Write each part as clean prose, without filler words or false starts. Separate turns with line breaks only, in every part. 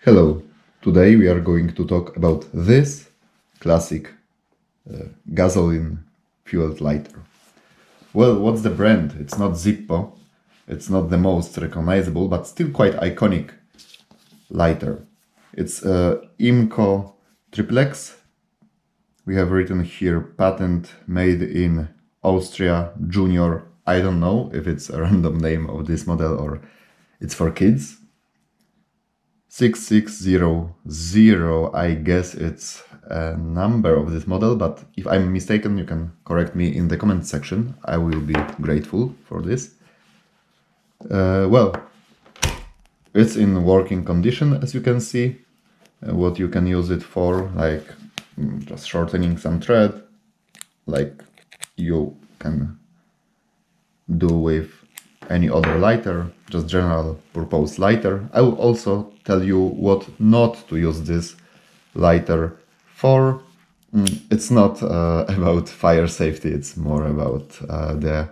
Hello, today we are going to talk about this classic gasoline fueled lighter. Well, what's the brand? It's not Zippo, it's not the most recognizable, but still quite iconic lighter. It's Imco-Triplex. We have written here patent made in Austria Junior. I don't know if it's a random name of this model or it's for kids. 6600, I guess it's a number of this model, but if I'm mistaken, you can correct me in the comment section. I will be grateful for this. Well, it's in working condition, as you can see. What you can use it for, like just shortening some thread, like you can do with any other lighter, just general purpose lighter. I will also tell you what not to use this lighter for. It's not about fire safety, it's more about the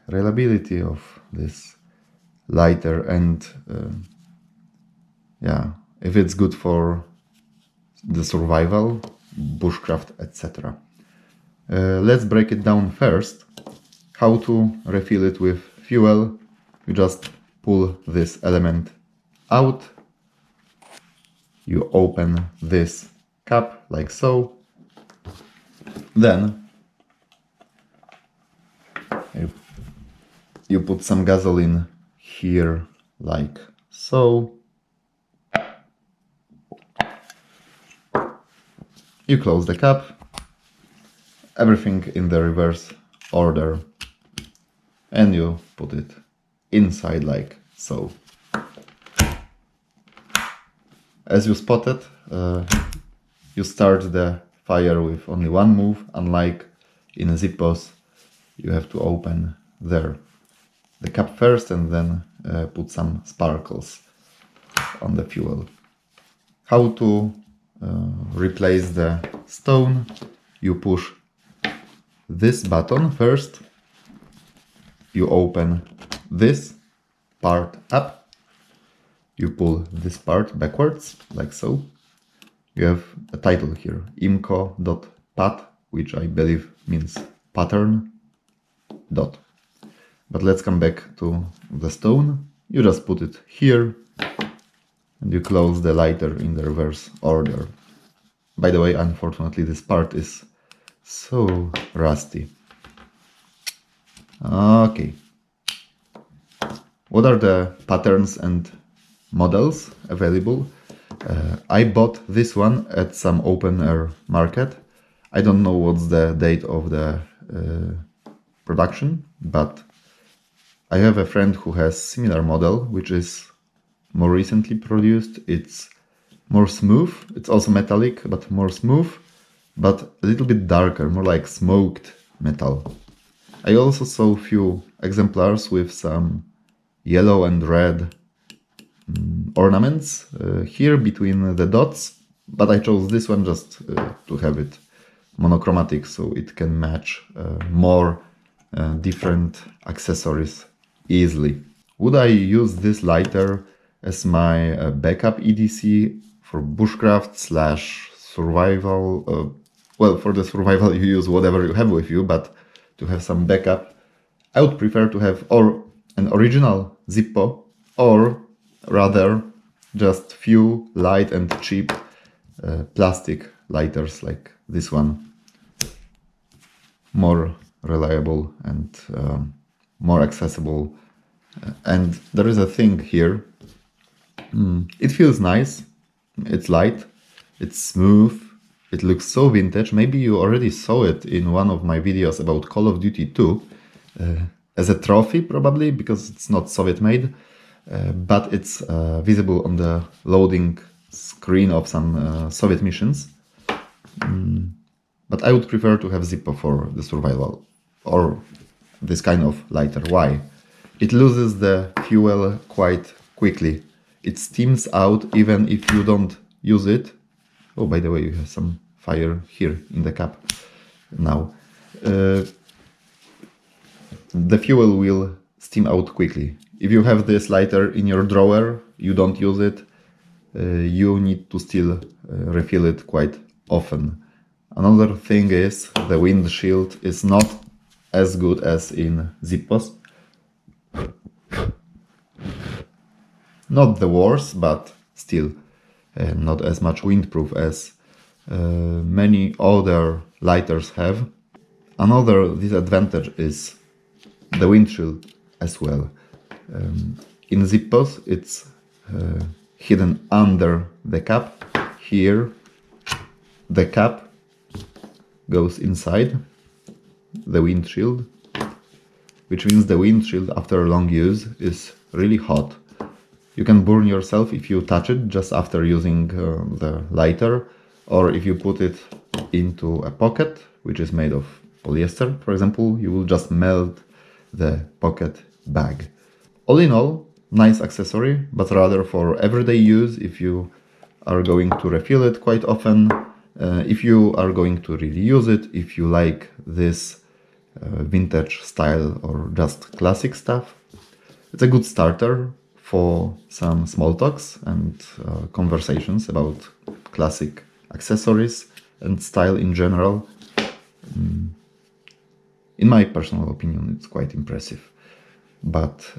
reliability of this lighter and yeah, if it's good for the survival, bushcraft, etc. Let's break it down first. How to refill it with fuel. You just pull this element out. You open this cap like so. Then you put some gasoline here like so. You close the cap. Everything in the reverse order. And you put it inside like so. As you spotted, you start the fire with only one move, unlike in Zippos, you have to open the cap first and then put some sparkles on the fuel. How to replace the stone? You push this button first. You open this part up, you pull this part backwards, like so. You have a title here, imco.pat, which I believe means pattern. Dot. But let's come back to the stone. You just put it here, and you close the lighter in the reverse order. By the way, unfortunately, this part is so rusty. Okay. What are the patterns and models available? I bought this one at some open air market. I don't know what's the date of the production, but I have a friend who has similar model, which is more recently produced. It's more smooth. It's also metallic, but more smooth, but a little bit darker, more like smoked metal. I also saw a few exemplars with some yellow and red ornaments here between the dots, but I chose this one just to have it monochromatic so it can match more different accessories easily. Would I use this lighter as my backup EDC for bushcraft / survival? Well, for the survival you use whatever you have with you, but to have some backup, I would prefer to have or an original Zippo or rather just few light and cheap plastic lighters like this one. More reliable and more accessible. And there is a thing here. It feels nice, it's light, it's smooth. It looks so vintage. Maybe you already saw it in one of my videos about Call of Duty 2 as a trophy, probably, because it's not Soviet made, but it's visible on the loading screen of some Soviet missions. But I would prefer to have Zippo for the survival or this kind of lighter. Why? It loses the fuel quite quickly. It steams out even if you don't use it. Oh, by the way, you have some fire here in the cap now. The fuel will steam out quickly. If you have this lighter in your drawer, you don't use it, you need to still refill it quite often. Another thing is the windshield is not as good as in Zippos. Not the worst, but still not as much windproof as many other lighters have. Another disadvantage is the windshield as well. In Zippos it's hidden under the cap. Here the cap goes inside the windshield, which means the windshield after long use is really hot. You can burn yourself if you touch it just after using the lighter, or if you put it into a pocket which is made of polyester, for example, you will just melt the pocket bag. All in all, nice accessory, but rather for everyday use if you are going to refill it quite often, if you are going to really use it, if you like this vintage style or just classic stuff. It's a good starter for some small talks and conversations about classic accessories and style in general. In my personal opinion, it's quite impressive, but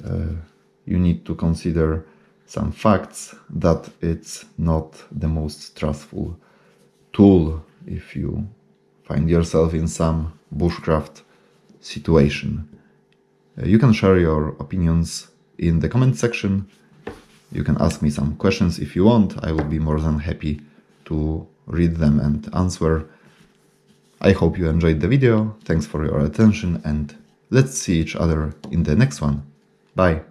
you need to consider some facts that it's not the most trustful tool if you find yourself in some bushcraft situation. You can share your opinions in the comment section. You can ask me some questions if you want. I will be more than happy to read them and answer. I hope you enjoyed the video. Thanks for your attention and let's see each other in the next one. Bye.